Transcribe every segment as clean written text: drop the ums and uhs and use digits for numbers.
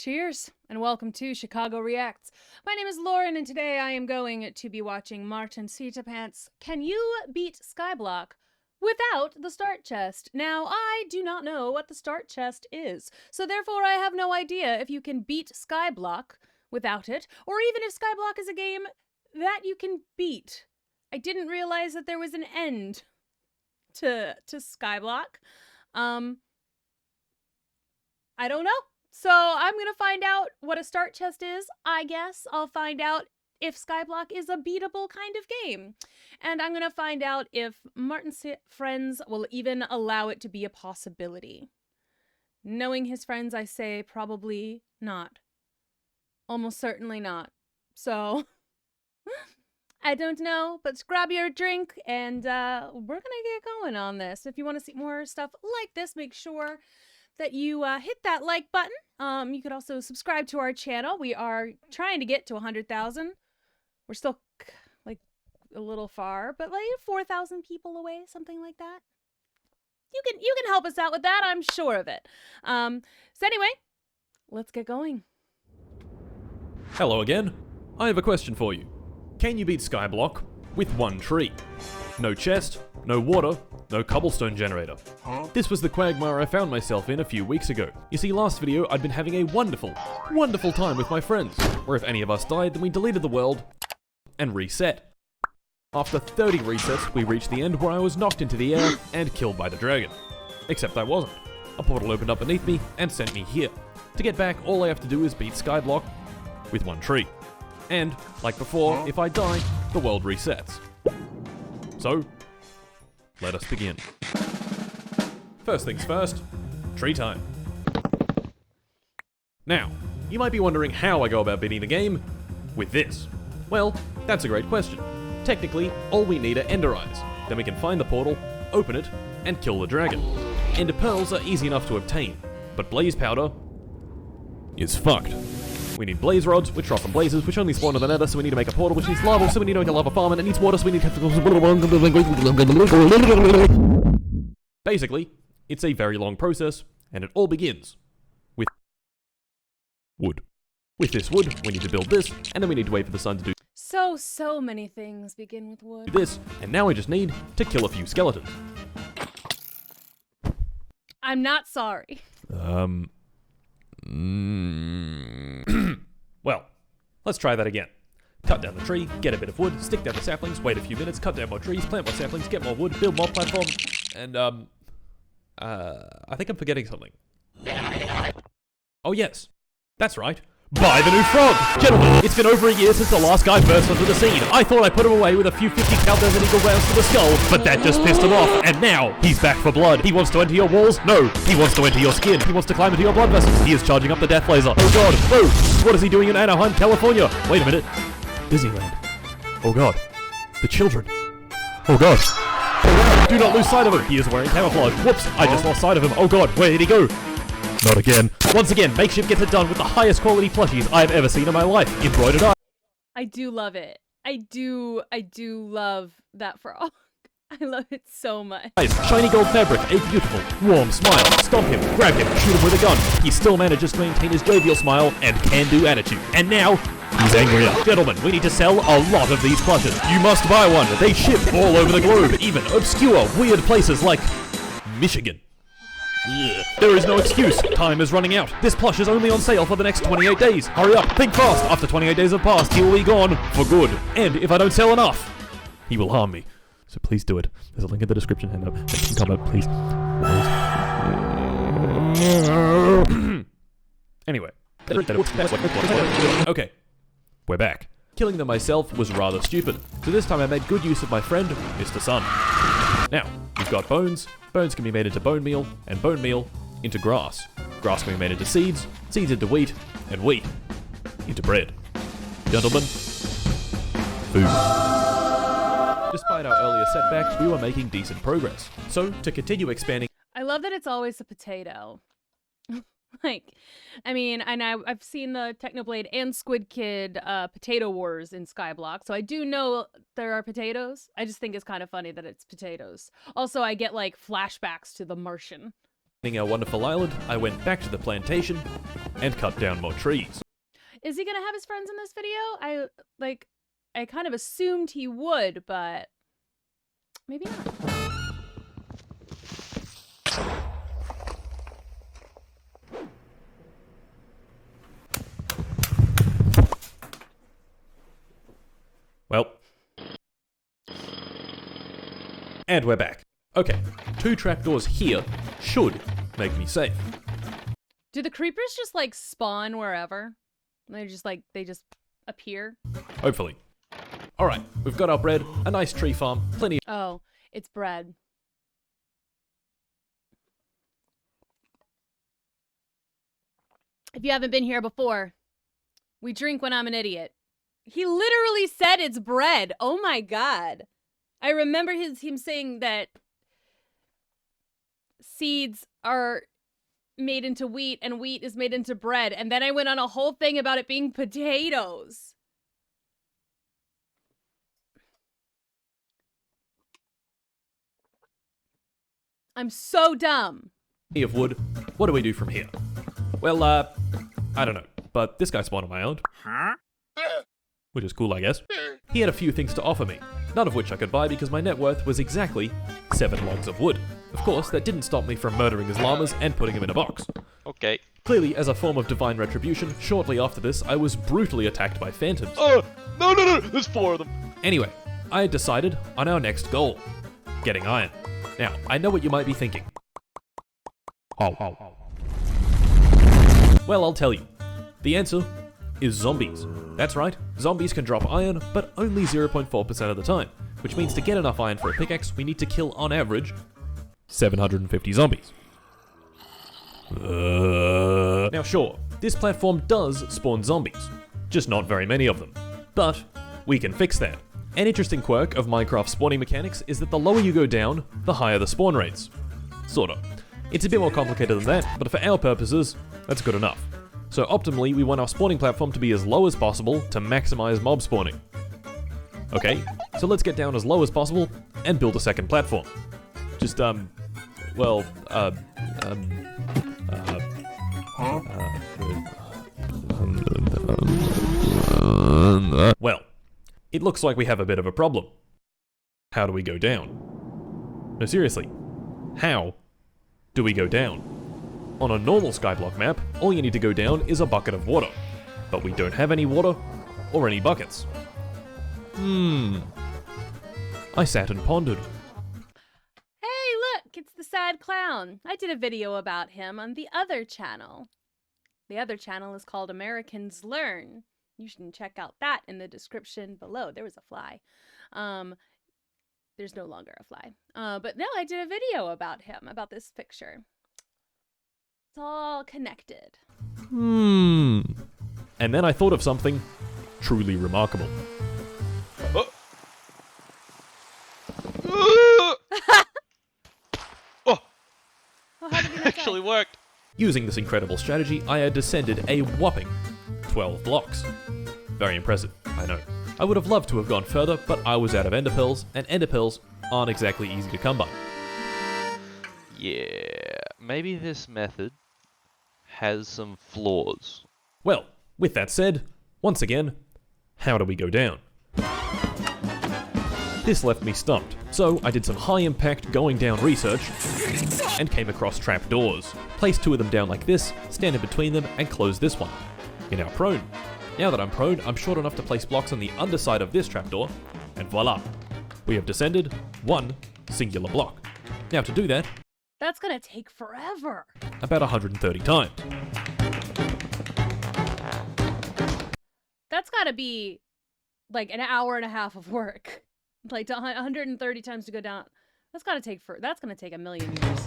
Cheers, and welcome to Chicago Reacts. My name is Lauren, and today I am going to be watching Martincitopants. Can you beat Skyblock without the start chest? Now, I do not know what the start chest is, so therefore I have no idea if you can beat Skyblock without it, or even if Skyblock is a game that you can beat. I didn't realize that there was an end to Skyblock. I don't know. So I'm going to find out what a start chest is, I guess. I'll find out if Skyblock is a beatable kind of game. And I'm going to find out if Martin's friends will even allow it to be a possibility. Knowing his friends, I say probably not. Almost certainly not. So I don't know, but grab your drink and we're going to get going on this. If you want to see more stuff like this, make sure that you hit that like button. You could also subscribe to our channel. We are trying to get to 100,000. We're still like a little far, but like 4,000 people away, something like that. You can help us out with that. I'm sure of it. So anyway, let's get going. Hello again. I have a question for you. Can you beat Skyblock with one tree? No chest, no water, no cobblestone generator. This was the quagmire I found myself in a few weeks ago. You see, last video I'd been having a wonderful time with my friends, where if any of us died, then we deleted the world and reset. After 30 resets, we reached the end where I was knocked into the air and killed by the dragon. Except I wasn't. A portal opened up beneath me and sent me here. To get back, all I have to do is beat Skyblock with one tree. And, like before, if I die, the world resets. So, let us begin. First things first, tree time. Now, you might be wondering how I go about beating the game with this. Well, that's a great question. Technically, all we need are ender eyes. Then we can find the portal, open it, and kill the dragon. Ender pearls are easy enough to obtain, but blaze powder is fucked. We need blaze rods, which drop from blazes, which only spawn in the nether, so we need to make a portal, which needs lava, so we need to make a lava farm, and it needs water, so we need to... Basically, it's a very long process, and it all begins with wood. With this wood, we need to build this, and then we need to wait for the sun to do So many things begin with wood. this, and now we just need to kill a few skeletons. I'm not sorry. Well, let's try that again. Cut down the tree, get a bit of wood, stick down the saplings, wait a few minutes, cut down more trees, plant more saplings, get more wood, build more platform, and, I think I'm forgetting something. Oh yes, that's right. Buy the new frog! Gentlemen, it's been over a year since the last guy burst onto the scene. I thought I put him away with a few 50 countdowns and eagle rounds to the skull, but that just pissed him off, and now he's back for blood. He wants to enter your walls? No. He wants to enter your skin. He wants to climb into your blood vessels. He is charging up the death laser. Oh god, no! What is he doing in Anaheim, California? Wait a minute. Disneyland. Oh god. The children. Oh god. Do not lose sight of him. He is wearing camouflage. Whoops, I just lost sight of him. Oh god, where did he go? Not again. Once again, Makeshift gets it done with the highest quality plushies I've ever seen in my life. Embroidered art. I do love it. I do love that frog. I love it so much. Shiny gold fabric, a beautiful, warm smile. Stomp him, grab him, shoot him with a gun. He still manages to maintain his jovial smile and can-do attitude. And now, he's angrier. Gentlemen, we need to sell a lot of these plushes. You must buy one. They ship all over the globe, even obscure, weird places like Michigan. Yeah. There is no excuse. Time is running out. This plush is only on sale for the next 28 days. Hurry up. Think fast. After 28 days have passed, he will be gone for good. And if I don't sell enough, he will harm me. So please do it. There's a link in the description and comment, please. Anyway. Okay. We're back. Killing them myself was rather stupid. So this time I made good use of my friend, Mr. Sun. Now, we've got bones. Bones can be made into bone meal, and bone meal into grass. Grass can be made into seeds, seeds into wheat, and wheat into bread. Gentlemen, food. Despite our earlier setback, we were making decent progress. So, to continue expanding... I love that it's always a potato. Like, I mean, and I've seen the Technoblade and Squid Kid potato wars in Skyblock, so I do know there are potatoes. I just think it's kind of funny that it's potatoes. Also, I get like flashbacks to The Martian our wonderful island, I went back to the plantation and cut down more trees. Is he gonna have his friends in this video? I kind of assumed he would, but maybe not. Well. And we're back. Okay, 2 trapdoors here should make me safe. Do the creepers just like spawn wherever? They just appear? Hopefully. Alright, we've got our bread, a nice tree farm, plenty. Oh, it's bread. If you haven't been here before, we drink when I'm an idiot. He literally said it's bread. Oh my god. I remember him saying that seeds are made into wheat and wheat is made into bread. And then I went on a whole thing about it being potatoes. I'm so dumb. Of wood. What do we do from here? Well, I don't know. But this guy spawned on my island. Huh? Which is cool, I guess. He had a few things to offer me, none of which I could buy because my net worth was exactly 7 logs of wood. Of course, that didn't stop me from murdering his llamas and putting him in a box. Okay. Clearly, as a form of divine retribution, shortly after this, I was brutally attacked by phantoms. Oh, no, there's 4 of them. Anyway, I had decided on our next goal, getting iron. Now, I know what you might be thinking. Well, I'll tell you. The answer is zombies. That's right, zombies can drop iron, but only 0.4% of the time, which means to get enough iron for a pickaxe, we need to kill, on average, 750 zombies. Now sure, this platform does spawn zombies, just not very many of them. But we can fix that. An interesting quirk of Minecraft spawning mechanics is that the lower you go down, the higher the spawn rates. Sorta. It's a bit more complicated than that, but for our purposes, that's good enough. So optimally, we want our spawning platform to be as low as possible to maximize mob spawning. Okay, so let's get down as low as possible and build a second platform. Just, well, it looks like we have a bit of a problem. How do we go down? No, seriously, how do we go down? On a normal Skyblock map, all you need to go down is a bucket of water. But we don't have any water or any buckets. I sat and pondered. Hey, look, it's the sad clown. I did a video about him on the other channel. The other channel is called Americans Learn. You should check out that in the description below. There was a fly. There's no longer a fly. But no, I did a video about him, about this picture. It's all connected. And then I thought of something truly remarkable. Oh, Well, how did you not actually die? worked. Using this incredible strategy, I had descended a whopping 12 blocks. Very impressive, I know. I would have loved to have gone further, but I was out of ender pearls, and ender pearls aren't exactly easy to come by. Yeah, maybe this method has some flaws. Well, with that said, once again, how do we go down? This left me stumped, so I did some high-impact going down research and came across trapdoors. Placed 2 of them down like this, stand in between them, and close this one. You're now prone. Now that I'm prone, I'm short enough to place blocks on the underside of this trapdoor, and voila! We have descended 1 singular block. Now to do that, That's gonna take forever. about 130 times. That's gotta be like an hour and a half of work. Like 130 times to go down. That's gonna take a million years.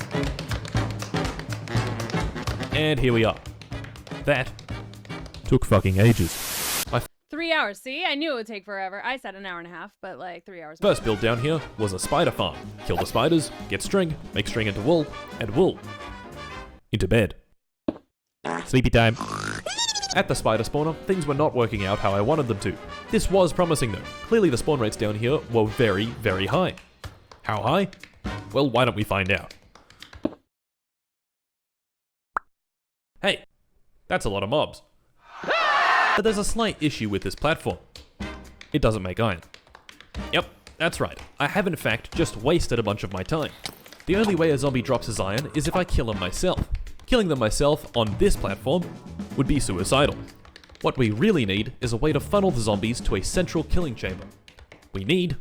And here we are. That took fucking ages. 3 hours. See, I knew it would take forever. I said an hour and a half, but like 3 hours. First build down here was a spider farm. Kill the spiders, get string, make string into wool, and wool into bed. Sleepy time. At the spider spawner, things were not working out how I wanted them to. This was promising though. Clearly the spawn rates down here were very, very high. How high? Well, why don't we find out? Hey, that's a lot of mobs. But there's a slight issue with this platform. It doesn't make iron. Yep, that's right. I have in fact just wasted a bunch of my time. The only way a zombie drops his iron is if I kill him myself. Killing them myself on this platform would be suicidal. What we really need is a way to funnel the zombies to a central killing chamber. We need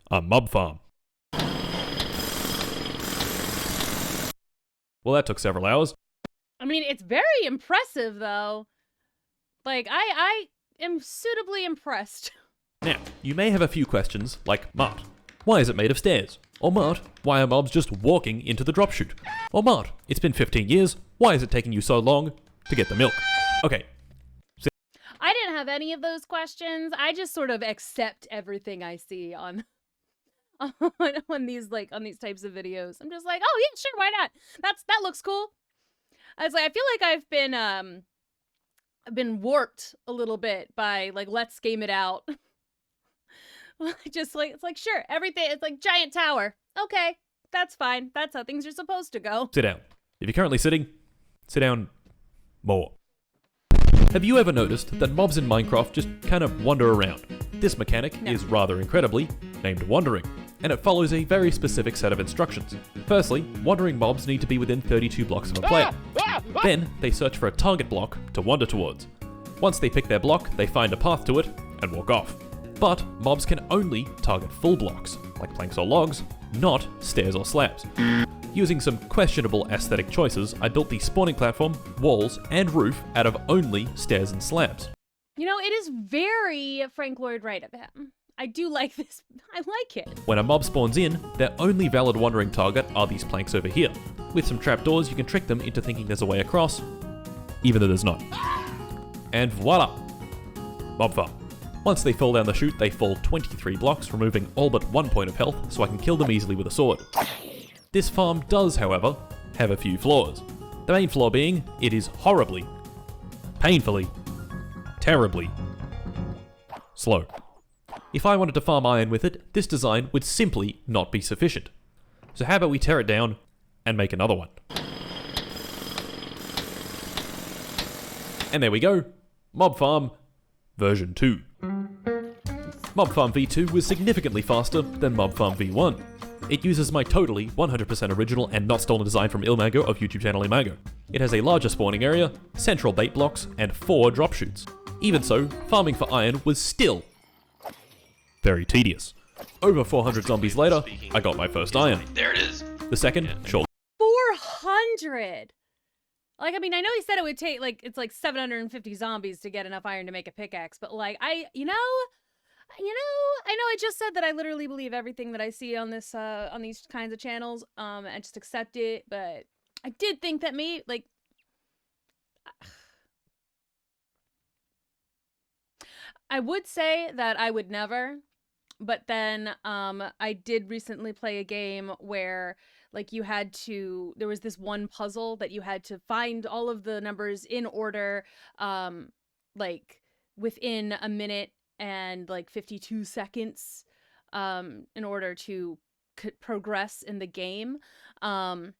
a mob farm. Well, that took several hours. I mean, it's very impressive, though. Like, I am suitably impressed. Now, you may have a few questions, like, Mart, why is it made of stairs? Or Mart, why are mobs just walking into the drop chute? Or Mart, it's been 15 years, why is it taking you so long to get the milk? Okay. I didn't have any of those questions. I just sort of accept everything I see on these types of videos. I'm just like, oh yeah, sure, why not? That looks cool. I was like, I feel like I've been warped a little bit by like, let's game it out. Just like, it's like, sure, everything, it's like giant tower. Okay, that's fine. That's how things are supposed to go. Sit down. If you're currently sitting, sit down more. Have you ever noticed that mobs in Minecraft just kind of wander around? This mechanic is rather incredibly named wandering, and it follows a very specific set of instructions. Firstly, wandering mobs need to be within 32 blocks of a player. Then, they search for a target block to wander towards. Once they pick their block, they find a path to it and walk off. But mobs can only target full blocks, like planks or logs, not stairs or slabs. Using some questionable aesthetic choices, I built the spawning platform, walls, and roof out of only stairs and slabs. You know, it is very Frank Lloyd Wright of him. I do like this. I like it. When a mob spawns in, their only valid wandering target are these planks over here. With some trapdoors, you can trick them into thinking there's a way across, even though there's not. And voila! Mob farm. Once they fall down the chute, they fall 23 blocks, removing all but 1 point of health, so I can kill them easily with a sword. This farm does, however, have a few flaws. The main flaw being, it is horribly, painfully, terribly slow. If I wanted to farm iron with it, this design would simply not be sufficient. So how about we tear it down and make another one? And there we go, Mob Farm version 2. Mob Farm V2 was significantly faster than Mob Farm V1. It uses my totally 100% original and not stolen design from Ilmago of YouTube channel Ilmago. It has a larger spawning area, central bait blocks, and 4 drop chutes. Even so, farming for iron was still very tedious. Over 400 zombies later, I got my first iron. There it is. The second, sure. 400! Like, I mean, I know he said it would take, like, it's like 750 zombies to get enough iron to make a pickaxe, but like, I know I just said that I literally believe everything that I see on this, on these kinds of channels, and just accept it, but I did think that I would say that I would never, but then, I did recently play a game where, like, there was this one puzzle that you had to find all of the numbers in order, like, within a minute and like 52 seconds in order to progress in the game, and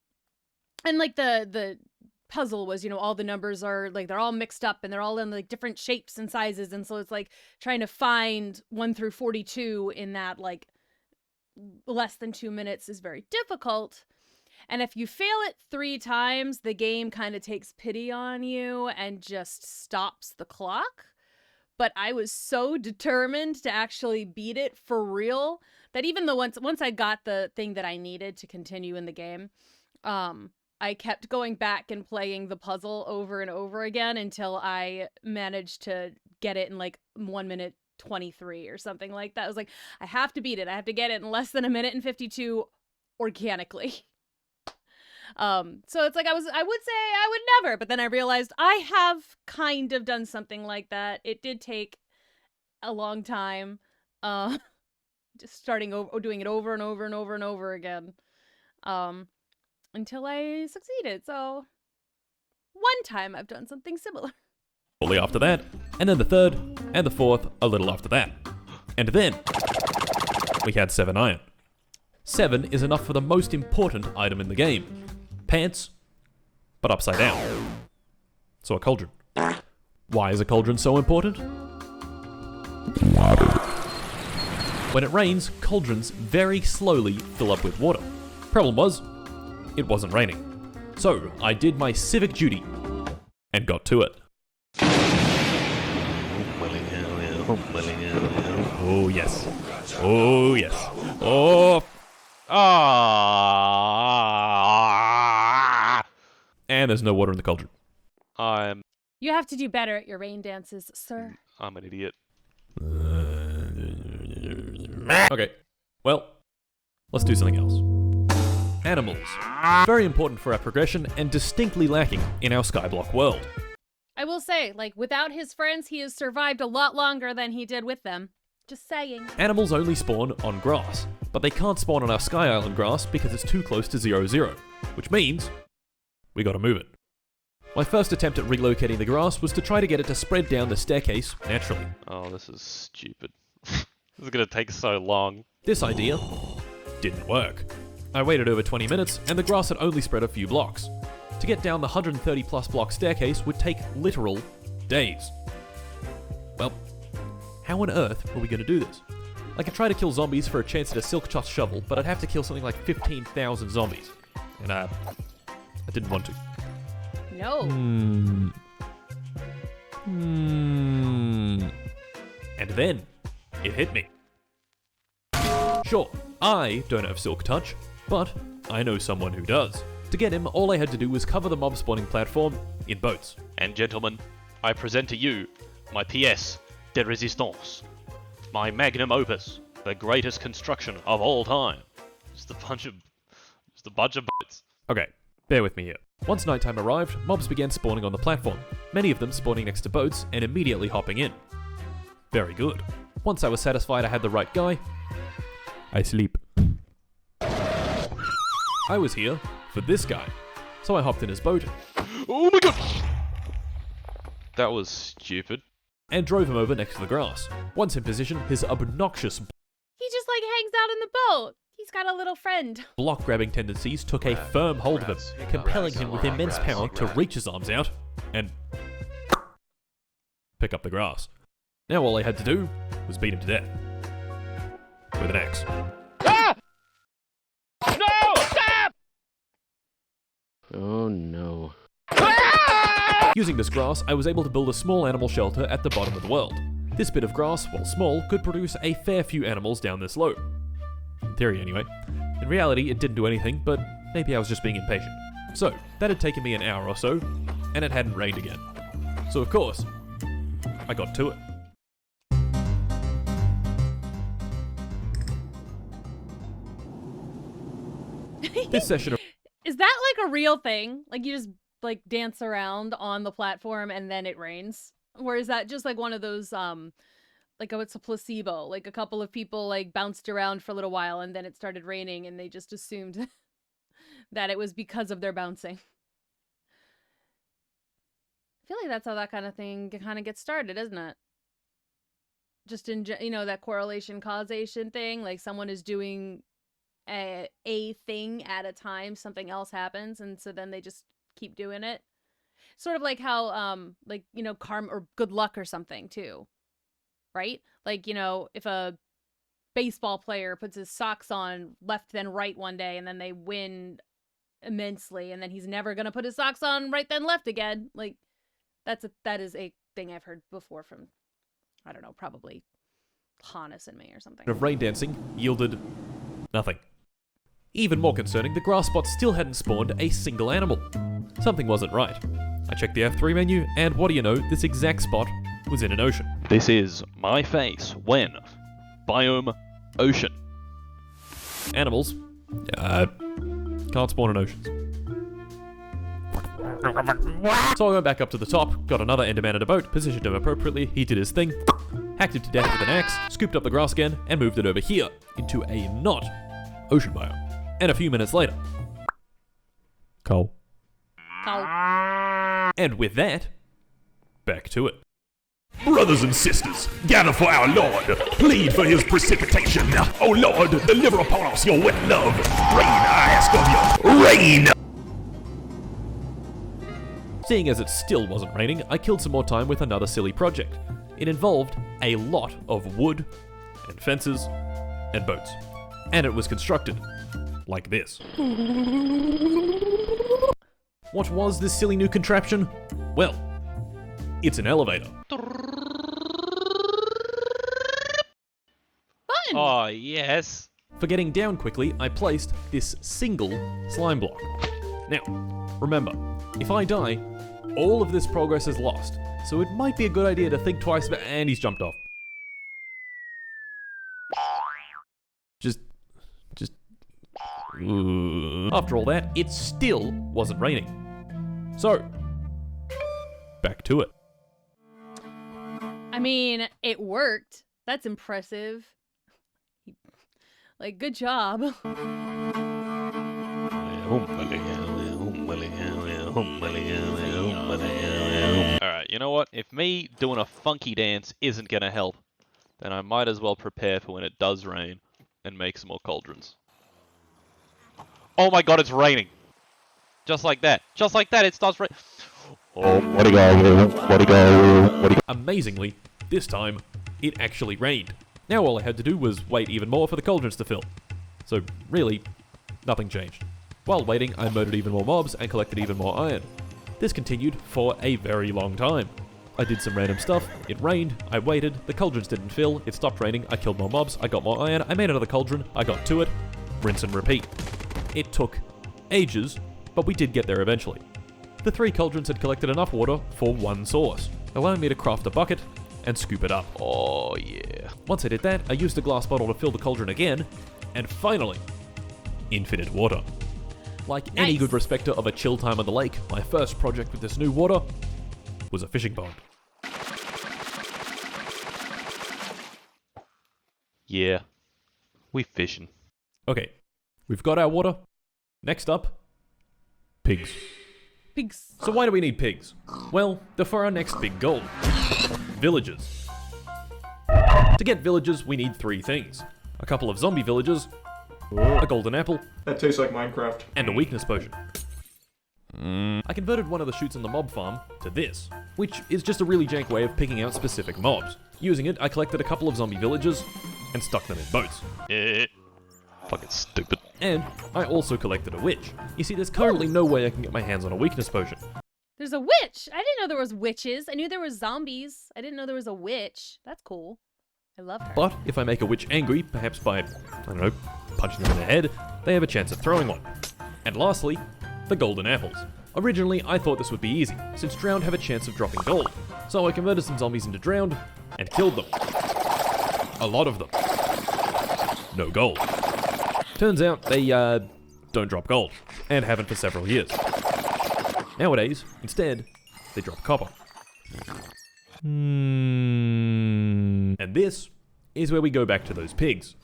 like the puzzle was, you know, all the numbers are like, they're all mixed up and they're all in like different shapes and sizes, and so it's like trying to find 1 through 42 in that like less than 2 minutes is very difficult. And if you fail it 3 times, the game kind of takes pity on you and just stops the clock. But I was so determined to actually beat it for real that even though once I got the thing that I needed to continue in the game, I kept going back and playing the puzzle over and over again until I managed to get it in like 1 minute 23 or something like that. I was like, I have to beat it. I have to get it in less than 1 minute and 52 organically. So it's like I would say I would never, but then I realized I have kind of done something like that. It did take a long time, just starting over, doing it over and over and over and over again, until I succeeded. So one time I've done something similar. Shortly after that, and then the third, and the fourth a little after that. And then we had 7 iron. 7 is enough for the most important item in the game. Pants, but upside down. So a cauldron. Why is a cauldron so important? When it rains, cauldrons very slowly fill up with water. Problem was, it wasn't raining. So I did my civic duty and got to it. Oh yes. Oh yes. Oh. Ah! And there's no water in the cauldron. You have to do better at your rain dances, sir. I'm an idiot. Okay. Well, let's do something else. Animals. Very important for our progression and distinctly lacking in our Skyblock world. I will say, like, without his friends, he has survived a lot longer than he did with them. Just saying. Animals only spawn on grass, but they can't spawn on our Sky Island grass because it's too close to 0-0, which means we gotta move it. My first attempt at relocating the grass was to try to get it to spread down the staircase naturally. Oh, this is stupid. This is gonna take so long. This idea didn't work. I waited over 20 minutes and the grass had only spread a few blocks. To get down the 130 plus block staircase would take literal days. Well, how on earth were we going to do this? I could try to kill zombies for a chance at a silk touch shovel, but I'd have to kill something like 15,000 zombies. And I didn't want to. No. And then it hit me. Sure, I don't have silk touch, but I know someone who does. To get him, all I had to do was cover the mob spawning platform in boats. And gentlemen, I present to you my pièce de résistance. My magnum opus, the greatest construction of all time. Just a bunch of boats. Okay, bear with me here. Once nighttime arrived, mobs began spawning on the platform, many of them spawning next to boats and immediately hopping in. Very good. Once I was satisfied I had the right guy, I sleep. I was here for this guy, so I hopped in his boat. Oh my god! That was stupid. And drove him over next to the grass. Once in position, his obnoxious He just, like, hangs out in the boat. He's got a little friend. block-grabbing tendencies took a firm hold of him, compelling him with immense power to reach his arms out and pick up the grass. Now all I had to do was beat him to death. With an axe. Ah! No! Stop! Oh no. Using this grass, I was able to build a small animal shelter at the bottom of the world. This bit of grass, while small, could produce a fair few animals down this low. In theory, anyway. In reality, it didn't do anything, but maybe I was just being impatient. So, that had taken me an hour or so, and it hadn't rained again. So of course, I got to it. This session of Is that, like, a real thing? Like, you just, like, dance around on the platform and then it rains? Or is that just, like, one of those, like, oh, it's a placebo? Like, a couple of people, like, bounced around for a little while and then it started raining and they just assumed that it was because of their bouncing. I feel like that's how that kind of thing kind of gets started, isn't it? Just in, you know, that correlation causation thing. Like, someone is doing a thing at a time, something else happens, and so then they just keep doing it. Sort of like how, like, you know, karma or good luck or something, too. Right? Like, you know, if a baseball player puts his socks on left then right one day, and then they win immensely, and then he's never gonna put his socks on right then left again. Like, that is a thing I've heard before from, I don't know, probably Hannes and me or something. of rain dancing yielded nothing. Even more concerning, the grass spot still hadn't spawned a single animal. Something wasn't right. I checked the F3 menu, and what do you know, this exact spot was in an ocean. This is my face when biome ocean. Animals, can't spawn in oceans. So I went back up to the top, got another Enderman in a boat, positioned him appropriately, he did his thing, hacked him to death with an axe, scooped up the grass again, and moved it over here, into a not ocean biome. And a few minutes later, coal. Oh. And with that, back to it. Brothers and sisters, gather for our Lord. Plead for his precipitation. Oh Lord, deliver upon us your wet love. Rain, I ask of you. Rain! Seeing as it still wasn't raining, I killed some more time with another silly project. It involved a lot of wood, and fences, and boats. And it was constructed like this. What was this silly new contraption? Well, it's an elevator. Fun! Oh, yes. For getting down quickly, I placed this single slime block. Now, remember, if I die, all of this progress is lost, so it might be a good idea to think twice about— and he's jumped off. Just... After all that, it still wasn't raining. So, back to it. I mean, it worked. That's impressive. Like, good job. Alright, you know what? If me doing a funky dance isn't gonna help, then I might as well prepare for when it does rain and make some more cauldrons. Oh my god, it's raining! Just like that. Just like that, it starts raining. Amazingly, this time, it actually rained. Now all I had to do was wait even more for the cauldrons to fill. So, really, nothing changed. While waiting, I murdered even more mobs and collected even more iron. This continued for a very long time. I did some random stuff, it rained, I waited, the cauldrons didn't fill, it stopped raining, I killed more mobs, I got more iron, I made another cauldron, I got to it, rinse and repeat. It took ages, but we did get there eventually. The 3 cauldrons had collected enough water for 1 source, allowing me to craft a bucket and scoop it up. Oh yeah. Once I did that, I used a glass bottle to fill the cauldron again, and finally, infinite water. Like any Nice. good respecter of a chill time on the lake, my first project with this new water was a fishing pond. Yeah. We fishing. Okay, we've got our water. Next up, pigs. Pigs. So why do we need pigs? Well, they're for our next big goal. Villages. To get villages, we need 3 things. A couple of zombie villages, a golden apple, That tastes like Minecraft. and a weakness potion. I converted one of the shoots in the mob farm to this, which is just a really jank way of picking out specific mobs. Using it, I collected a couple of zombie villages and stuck them in boats. Fucking stupid. And I also collected a witch. You see, there's currently no way I can get my hands on a weakness potion. There's a witch. I didn't know there was witches. I knew there were zombies. I didn't know there was a witch. That's cool. I love her. But if I make a witch angry, perhaps by, I don't know, punching them in the head, they have a chance of throwing one. And lastly, the golden apples. Originally, I thought this would be easy, since drowned have a chance of dropping gold. So I converted some zombies into drowned and killed them. A lot of them. No gold. Turns out they, don't drop gold, and haven't for several years. Nowadays, instead, they drop copper. And this is where we go back to those pigs.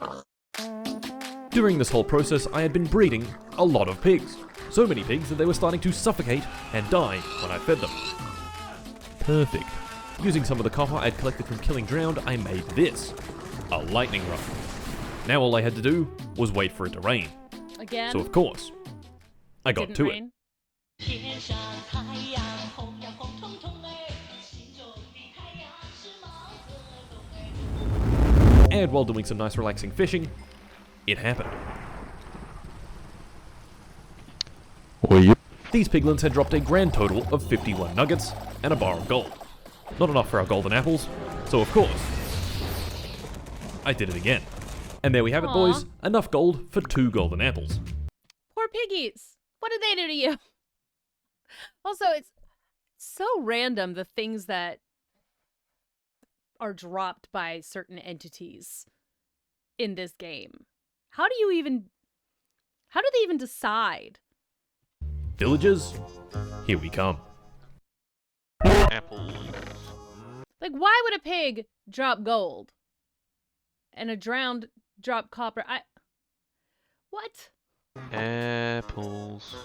During this whole process, I had been breeding a lot of pigs. So many pigs that they were starting to suffocate and die when I fed them. Perfect. Using some of the copper I'd collected from killing drowned, I made this. A lightning rod. Now all I had to do was wait for it to rain. Again. So of course, I got didn't to it. rain. And while doing some nice relaxing fishing, it happened. These piglins had dropped a grand total of 51 nuggets and a bar of gold. Not enough for our golden apples, so of course, I did it again. And there we have it, Aw. boys. Enough gold for 2 golden apples. Poor piggies. What did they do to you? Also, it's so random the things that are dropped by certain entities in this game. How do they even decide? Villagers, here we come. Apples. Like, why would a pig drop gold? And a drowned drop copper? What? Apples.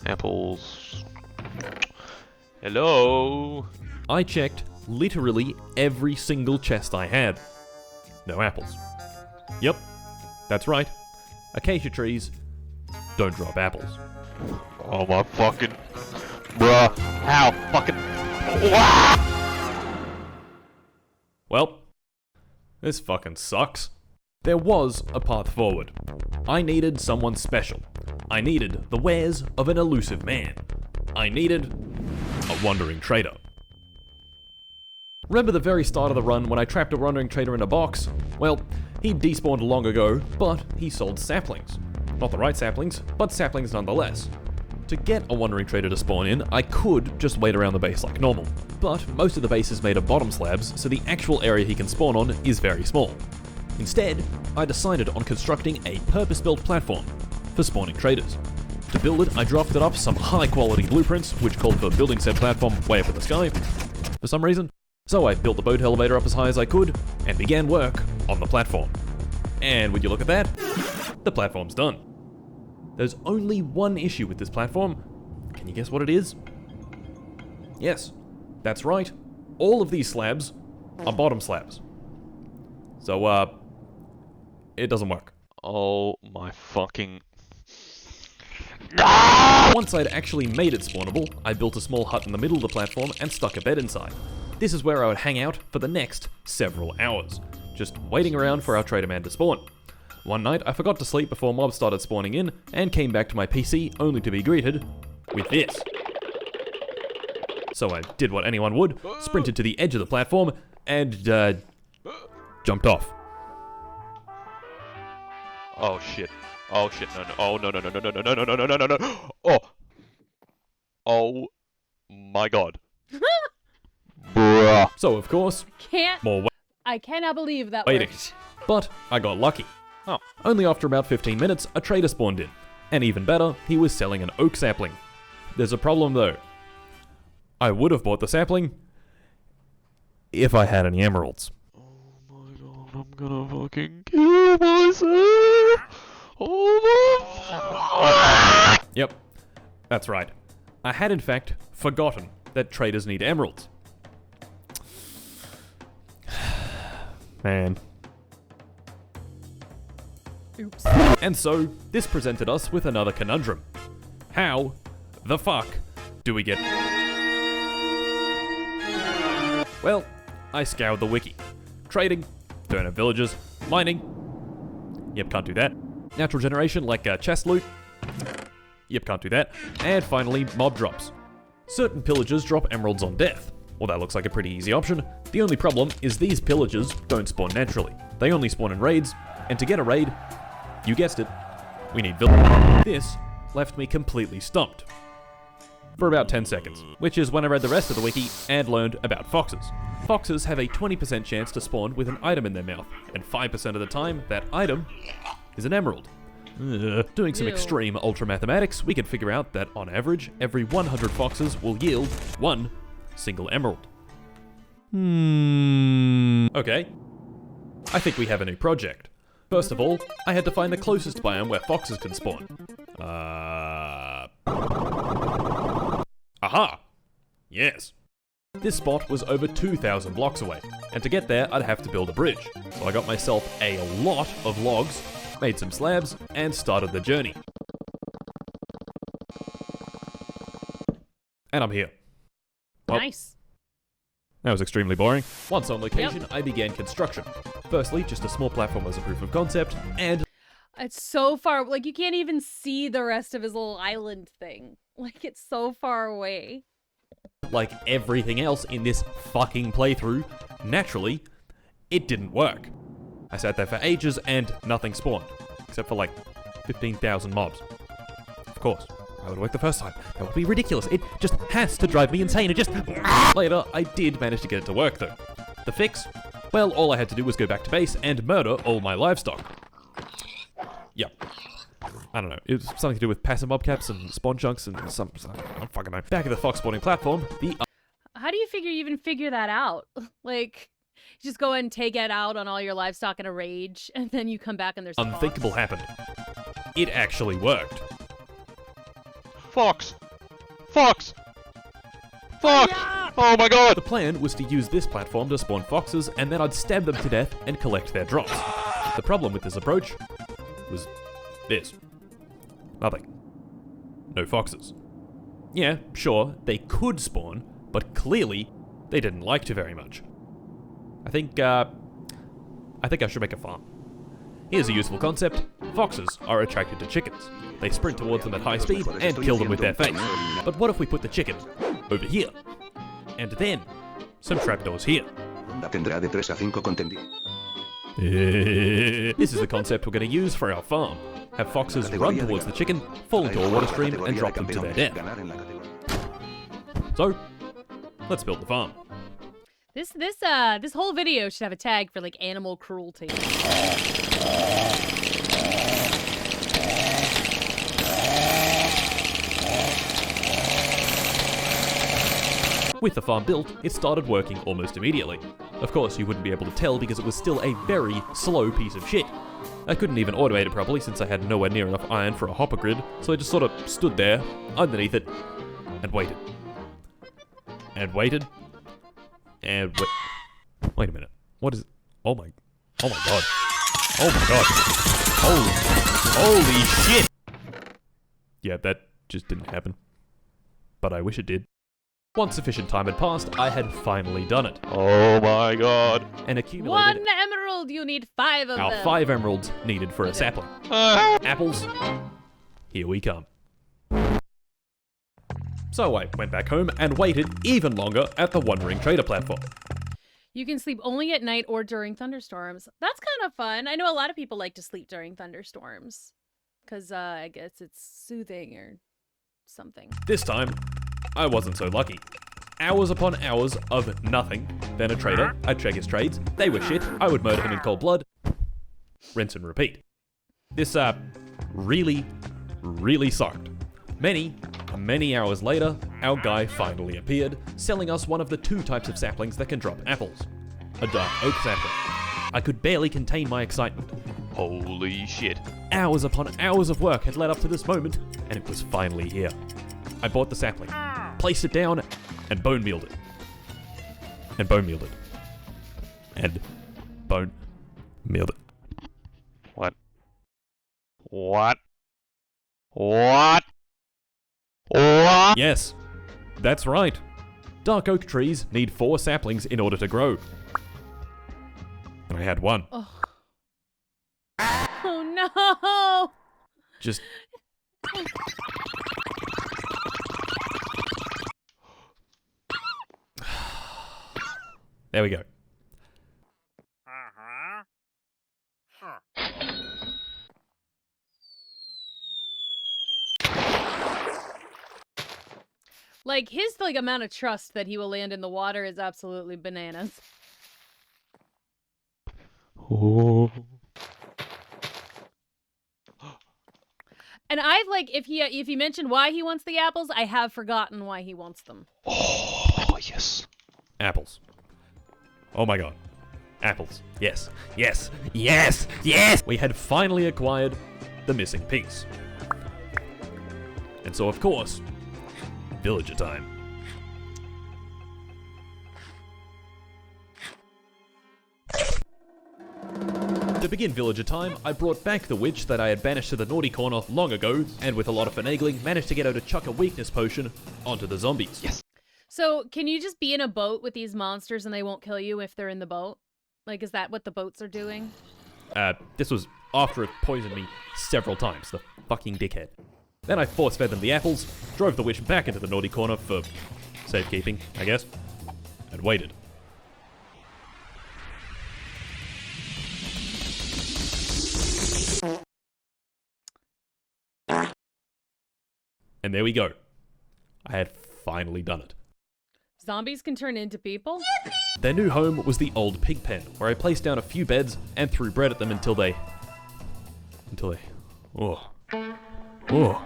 Apples. Hello? I checked literally every single chest I had. No apples. Yep, that's right. Acacia trees don't drop apples. Oh my fucking... Bruh. How? Fucking... Well, this fucking sucks. There was a path forward. I needed someone special. I needed the wares of an elusive man. I needed a wandering trader. Remember the very start of the run when I trapped a wandering trader in a box? Well, he despawned long ago, but he sold saplings. Not the right saplings, but saplings nonetheless. To get a wandering trader to spawn in, I could just wait around the base like normal. But most of the base is made of bottom slabs, so the actual area he can spawn on is very small. Instead, I decided on constructing a purpose-built platform for spawning traders. To build it, I drafted up some high-quality blueprints, which called for building said platform way up in the sky, for some reason. So I built the boat elevator up as high as I could, and began work on the platform. And would you look at that? The platform's done. There's only one issue with this platform. Can you guess what it is? Yes, that's right. All of these slabs are bottom slabs. So, it doesn't work. Oh my fucking... Once I'd actually made it spawnable, I built a small hut in the middle of the platform and stuck a bed inside. This is where I would hang out for the next several hours, just waiting around for our trader man to spawn. One night, I forgot to sleep before mobs started spawning in, and came back to my PC only to be greeted with this. So I did what anyone would, sprinted to the edge of the platform, and, jumped off. Oh shit. Oh shit, no, no. Oh no, no, no, no, no, no, no, no, no, no, no, no, no. Oh. Oh my god. Bruh. So, of course, more I cannot believe that waiting. worked. But I got lucky. Oh. Only after about 15 minutes, a trader spawned in. And even better, he was selling an oak sapling. There's a problem though. I would have bought the sapling if I had any emeralds. Oh my god, I'm gonna fucking kill myself. Oh my... Yep, that's right. I had in fact forgotten that traders need emeralds. Man. Oops. And so, this presented us with another conundrum. How the fuck do we get... Well, I scoured the wiki. Trading, don't have villages, mining, yep, can't do that. Natural generation like chest loot, yep, can't do that. And finally, mob drops. Certain pillagers drop emeralds on death. Well, that looks like a pretty easy option. The only problem is these pillagers don't spawn naturally. They only spawn in raids, and to get a raid, you guessed it, we need villagers. This left me completely stumped. For about 10 seconds, which is when I read the rest of the wiki and learned about foxes. Foxes have a 20% chance to spawn with an item in their mouth, and 5% of the time, that item is an emerald. Doing some Ew. extreme ultra mathematics, we can figure out that on average, every 100 foxes will yield one single emerald. Okay. I think we have a new project. First of all, I had to find the closest biome where foxes can spawn. Aha! Yes. This spot was over 2,000 blocks away, and to get there I'd have to build a bridge. So I got myself a lot of logs, made some slabs, and started the journey. And I'm here. Well, Nice. that was extremely boring. Once on location, I began construction. Firstly, just a small platform as a proof of concept, and It's so far, like, you can't even see the rest of his little island thing. Like, it's so far away. like everything else in this fucking playthrough, naturally, it didn't work. I sat there for ages and nothing spawned, except for like 15,000 mobs. Of course, that would work the first time. That would be ridiculous. It just has to drive me insane. It just... Later, I did manage to get it to work though. The fix? Well, all I had to do was go back to base and murder all my livestock. Yep. I don't know. It was something to do with passive mob caps and spawn chunks and some... I don't fucking know. Back at the fox spawning platform, the... How do you even figure that out? Like, you just go and take it out on all your livestock in a rage, and then you come back and there's a unthinkable happened. It actually worked. Fox! Fox! Fox! Oh my god! The plan was to use this platform to spawn foxes, and then I'd stab them to death and collect their drops. The problem with this approach was this. Nothing. No foxes. Yeah, sure, they could spawn, but clearly they didn't like to very much. I think I should make a farm. Here's a useful concept. Foxes are attracted to chickens. They sprint towards them at high speed and kill them with their face. But what if we put the chicken over here? And then some trapdoors here. Tendrá de 3 a 5 contendientes. This is the concept we're going to use for our farm. Have foxes run towards the chicken, fall into a water stream, and drop them to their death. So, let's build the farm. This whole video should have a tag for like animal cruelty. With the farm built, it started working almost immediately. Of course, you wouldn't be able to tell because it was still a very slow piece of shit. I couldn't even automate it properly since I had nowhere near enough iron for a hopper grid, so I just sort of stood there, underneath it, and waited. And waited. And wait a minute. What is it? Oh my god. Oh my god. Holy shit! Yeah, that just didn't happen. But I wish it did. Once sufficient time had passed, I had finally done it. Oh my god. And accumulated 1 emerald! You need 5 of our them. 5 emeralds needed for a sapling. Apples, here we come. So I went back home and waited even longer at the Wandering Trader platform. You can sleep only at night or during thunderstorms. That's kind of fun. I know a lot of people like to sleep during thunderstorms. Because I guess it's soothing or something. This time, I wasn't so lucky. Hours upon hours of nothing. Then a trader, I'd check his trades, they were shit, I would murder him in cold blood. Rinse and repeat. This, really sucked. Many hours later, our guy finally appeared, selling us one of the 2 types of saplings that can drop apples. A dark oak sapling. I could barely contain my excitement. Holy shit. Hours upon hours of work had led up to this moment, and it was finally here. I bought the sapling, placed it down, and bone mealed it. And bone mealed it. And bone mealed it. What? What? What? What? Yes, that's right. Dark oak trees need 4 saplings in order to grow. And I had 1. Oh no! Just... There we go. Like, his amount of trust that he will land in the water is absolutely bananas. Oh. And I've, if he mentioned why he wants the apples, I have forgotten why he wants them. Oh, yes. Apples. Oh my god. Apples. Yes. Yes. Yes. Yes! We had finally acquired the missing piece. And so, of course, villager time. To begin villager time, I brought back the witch that I had banished to the naughty corner long ago, and with a lot of finagling, managed to get her to chuck a weakness potion onto the zombies. Yes. So, can you just be in a boat with these monsters and they won't kill you if they're in the boat? Like, is that what the boats are doing? This was after it poisoned me several times, the fucking dickhead. Then I force-fed them the apples, drove the witch back into the naughty corner for safekeeping, I guess, and waited. And there we go. I had finally done it. Zombies can turn into people? Their new home was the old pig pen, where I placed down a few beds and threw bread at them until they... Oh. Oh.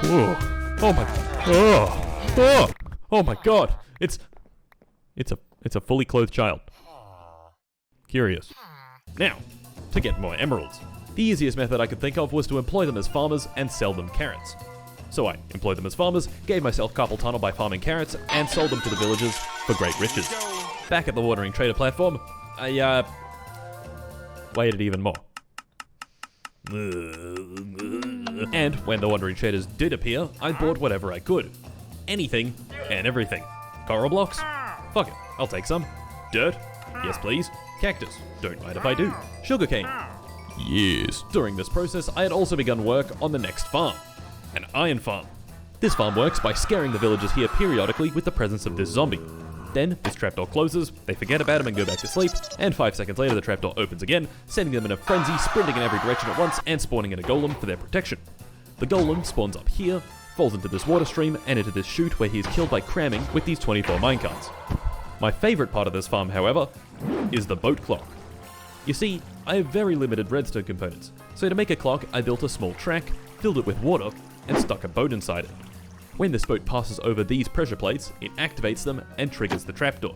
Oh. Oh my... Oh. Oh. Oh my god. It's a fully clothed child. Curious. Now, to get more emeralds. The easiest method I could think of was to employ them as farmers and sell them carrots. So I employed them as farmers, gave myself carpal tunnel by farming carrots, and sold them to the villagers for great riches. Back at the Wandering Trader platform, I, waited even more. And when the wandering shaders did appear, I bought whatever I could. Anything and everything. Coral blocks? Fuck it, I'll take some. Dirt? Yes please. Cactus? Don't mind if I do. Sugarcane? Yes. During this process, I had also begun work on the next farm. An iron farm. This farm works by scaring the villagers here periodically with the presence of this zombie. Then, this trapdoor closes, they forget about him and go back to sleep, and 5 seconds later the trapdoor opens again, sending them in a frenzy, sprinting in every direction at once, and spawning in a golem for their protection. The golem spawns up here, falls into this water stream, and into this chute where he is killed by cramming with these 24 minecarts. My favourite part of this farm, however, is the boat clock. You see, I have very limited redstone components, so to make a clock I built a small track, filled it with water, and stuck a boat inside it. When this boat passes over these pressure plates, it activates them and triggers the trapdoor.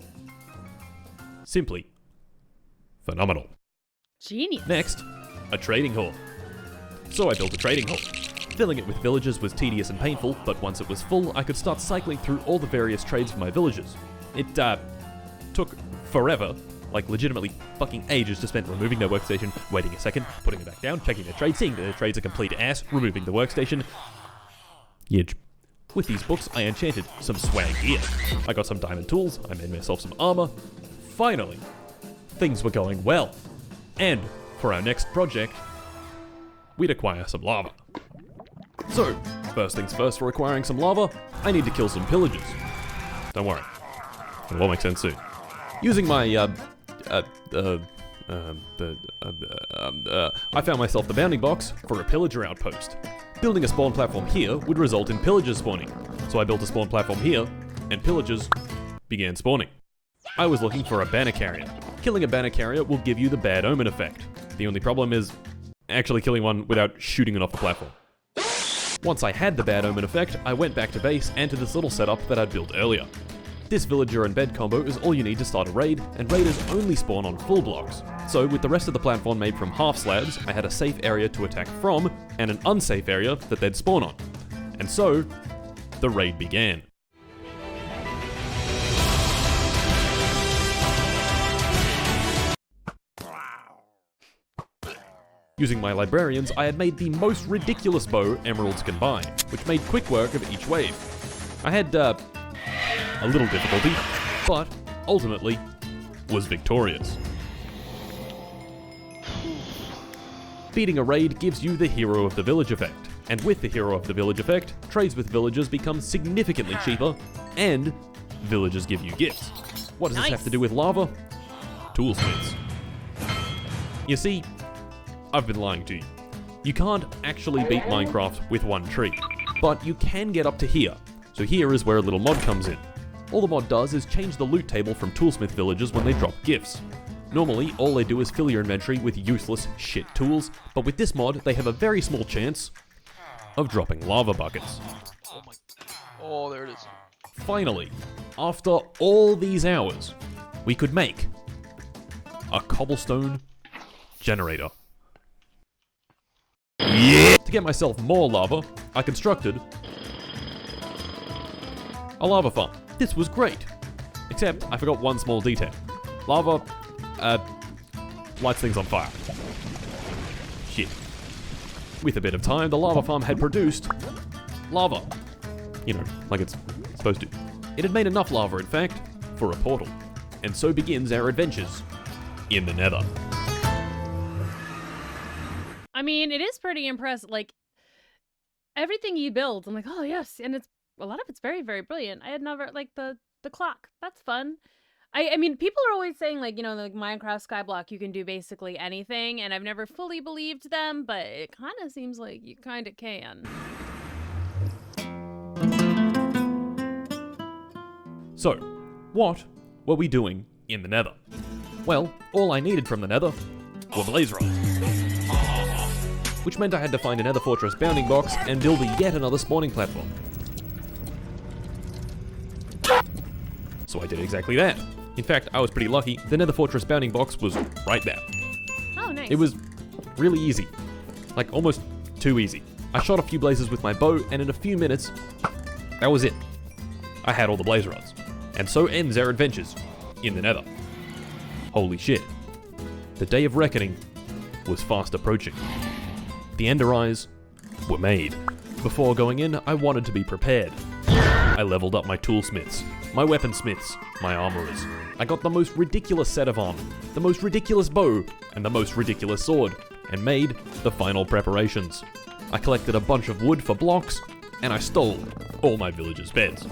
Simply phenomenal. Genius. Next, a trading hall. So I built a trading hall. Filling it with villagers was tedious and painful, but once it was full, I could start cycling through all the various trades for my villagers. It took forever, like legitimately fucking ages to spend removing their workstation, waiting a second, putting it back down, checking their trade, seeing that their trade's a complete ass, removing the workstation. Yidge. With these books, I enchanted some swag gear. I got some diamond tools, I made myself some armor. Finally, things were going well. And for our next project, we'd acquire some lava. So, first things first, for acquiring some lava, I need to kill some pillagers. Don't worry, it'll all make sense soon. Using my, I found myself the bounding box for a pillager outpost. Building a spawn platform here would result in pillagers spawning, so I built a spawn platform here, and pillagers began spawning. I was looking for a banner carrier. Killing a banner carrier will give you the bad omen effect. The only problem is actually killing one without shooting it off the platform. Once I had the bad omen effect, I went back to base and to this little setup that I'd built earlier. This villager and bed combo is all you need to start a raid, and raiders only spawn on full blocks. So with the rest of the platform made from half slabs, I had a safe area to attack from, and an unsafe area that they'd spawn on. And so, the raid began. Using my librarians, I had made the most ridiculous bow emeralds can buy, which made quick work of each wave. I had, a little difficulty, but ultimately was victorious. Beating a raid gives you the Hero of the Village effect, and with the Hero of the Village effect, trades with villagers become significantly cheaper, and villagers give you gifts. What does this have to do with lava? Toolsmiths. You see, I've been lying to you. You can't actually beat Minecraft with one tree, but you can get up to here. So here is where a little mod comes in. All the mod does is change the loot table from toolsmith villagers when they drop gifts. Normally, all they do is fill your inventory with useless shit tools, but with this mod, they have a very small chance of dropping lava buckets. Oh my... Oh, there it is. Finally, after all these hours, we could make a cobblestone generator. Yeah! To get myself more lava, I constructed a lava farm. This was great, except I forgot one small detail. Lava, lights things on fire. Shit. With a bit of time, the lava farm had produced lava. You know, like it's supposed to. It had made enough lava, in fact, for a portal. And so begins our adventures in the Nether. I mean, it is pretty impressive. Like, everything you build, I'm like, oh yes, and it's a lot of it's very, very brilliant. I had never, like, the clock. That's fun. I mean, people are always saying, like, you know, like Minecraft Skyblock, you can do basically anything, and I've never fully believed them, but it kind of seems like you kind of can. So, what were we doing in the Nether? Well, all I needed from the Nether were blaze rods. Which meant I had to find a Nether Fortress bounding box and build yet another spawning platform. So I did exactly that. In fact, I was pretty lucky. The Nether Fortress bounding box was right there. Oh, nice. It was really easy. Like, almost too easy. I shot a few blazes with my bow, and in a few minutes, that was it. I had all the blaze rods. And so ends our adventures in the Nether. Holy shit. The day of reckoning was fast approaching. The Ender Eyes were made. Before going in, I wanted to be prepared. I leveled up my toolsmiths, my weaponsmiths, my armorers. I got the most ridiculous set of armor, the most ridiculous bow, and the most ridiculous sword, and made the final preparations. I collected a bunch of wood for blocks, and I stole all my villagers' beds.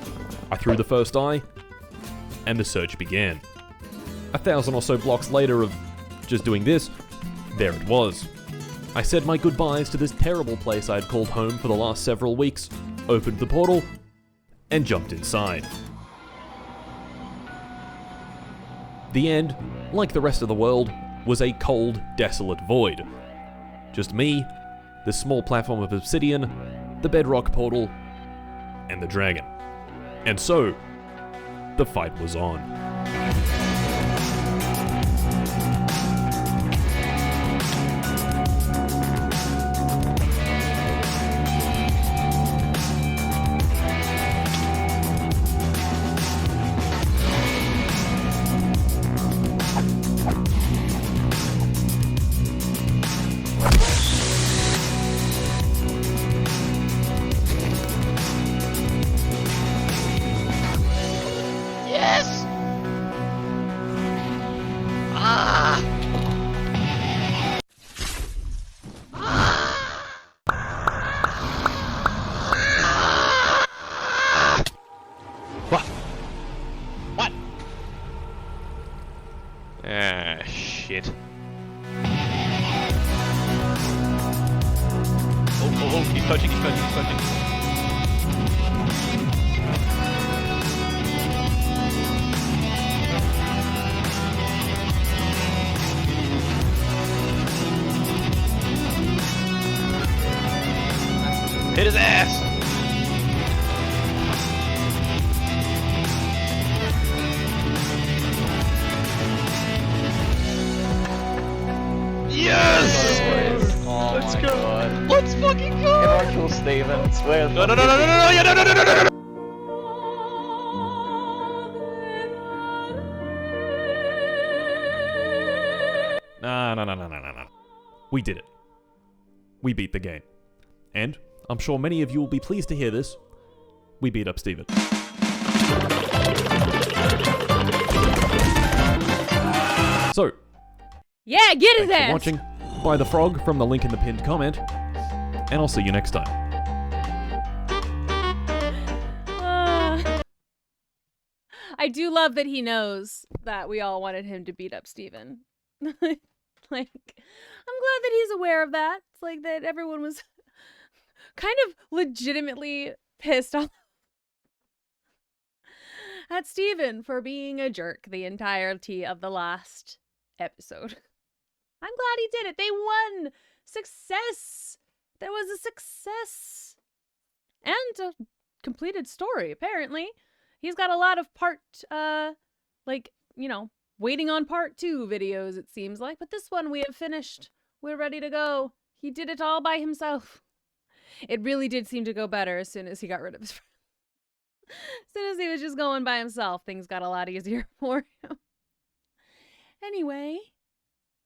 I threw the first eye, and the search began. 1,000 or so blocks later of just doing this, there it was. I said my goodbyes to this terrible place I'd called home for the last several weeks, opened the portal, and jumped inside. The end, like the rest of the world, was a cold, desolate void. Just me, this small platform of obsidian, the bedrock portal, and the dragon. And so, the fight was on. Yes! Ah! What? What? Ah, shit. Oh, he's coaching. Hit his ass! Yes! Oh Let's my go! God. Let's fucking go! Marshall Stevens, where's No, yeah, no. No. We did it. We beat the game. And, I'm sure many of you will be pleased to hear this, we beat up Steven. So, Yeah, get his thanks for ass! watching. Buy the frog from the link in the pinned comment, and I'll see you next time. I do love that he knows that we all wanted him to beat up Steven. Like, I'm glad that he's aware of that. It's like that everyone was kind of legitimately pissed off at Steven for being a jerk the entirety of the last episode. I'm glad he did it. They won! Success! There was a success! And a completed story, apparently. He's got a lot of waiting on part 2 videos, it seems like. But this one we have finished. We're ready to go. He did it all by himself. It really did seem to go better as soon as he got rid of his friend. As soon as he was just going by himself, things got a lot easier for him. Anyway,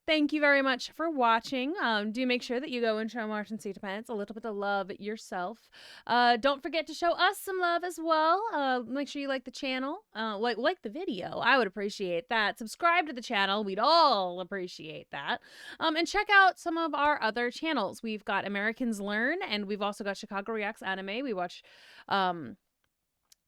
thank you very much for watching. Do make sure that you go and show Martincitopants a little bit of love yourself. Don't forget to show us some love as well. Make sure you like the channel. Like the video. I would appreciate that. Subscribe to the channel. We'd all appreciate that. And check out some of our other channels. We've got Americans Learn, and we've also got Chicago Reacts Anime. We watch, so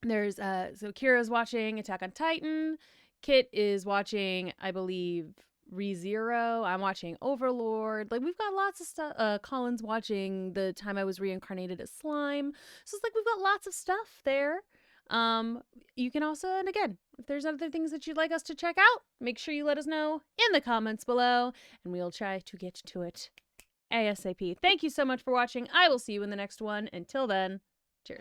Kira's watching Attack on Titan. Kit is watching, I believe, ReZero. I'm watching Overlord. Like, we've got lots of stuff. Colin's watching The Time I Was Reincarnated as Slime. So it's like we've got lots of stuff there. You can also, and again, if there's other things that you'd like us to check out, make sure you let us know in the comments below, and we'll try to get to it ASAP. Thank you so much for watching. I will see you in the next one. Until then, cheers.